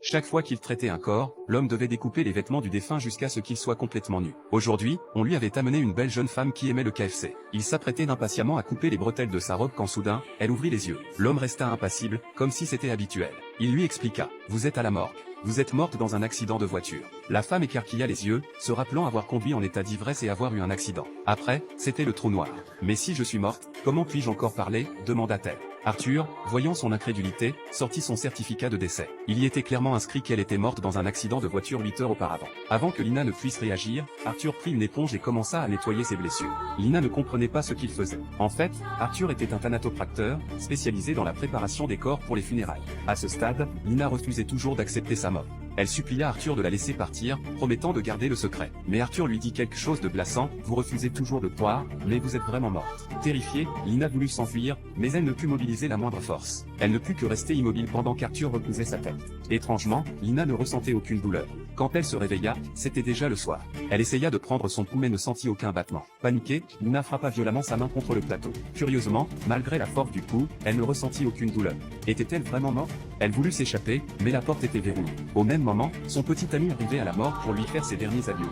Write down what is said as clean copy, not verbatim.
Chaque fois qu'il traitait un corps, l'homme devait découper les vêtements du défunt jusqu'à ce qu'il soit complètement nu. Aujourd'hui, on lui avait amené une belle jeune femme qui aimait le KFC. Il s'apprêtait impatiemment à couper les bretelles de sa robe quand soudain, elle ouvrit les yeux. L'homme resta impassible, comme si c'était habituel. Il lui expliqua. « Vous êtes à la morgue. Vous êtes morte dans un accident de voiture. » La femme écarquilla les yeux, se rappelant avoir conduit en état d'ivresse et avoir eu un accident. Après, c'était le trou noir. « Mais si je suis morte, comment puis-je encore parler ?» demanda-t-elle. Arthur, voyant son incrédulité, sortit son certificat de décès. Il y était clairement inscrit qu'elle était morte dans un accident de voiture 8 heures auparavant. Avant que Lina ne puisse réagir, Arthur prit une éponge et commença à nettoyer ses blessures. Lina ne comprenait pas ce qu'il faisait. En fait, Arthur était un thanatopracteur, spécialisé dans la préparation des corps pour les funérailles. À ce stade, Lina refusait toujours d'accepter sa mort. Elle supplia Arthur de la laisser partir, promettant de garder le secret. Mais Arthur lui dit quelque chose de glaçant, « Vous refusez toujours de croire, mais vous êtes vraiment morte. » Terrifiée, Lina voulut s'enfuir, mais elle ne put mobiliser la moindre force. Elle ne put que rester immobile pendant qu'Arthur recousait sa tête. Étrangement, Lina ne ressentait aucune douleur. Quand elle se réveilla, c'était déjà le soir. Elle essaya de prendre son pouls mais ne sentit aucun battement. Paniquée, Lina frappa violemment sa main contre le plateau. Curieusement, malgré la force du coup, elle ne ressentit aucune douleur. Était-elle vraiment morte? Elle voulut s'échapper, mais la porte était verrouillée. Au même moment, son petit ami arrivait à la mort pour lui faire ses derniers adieux.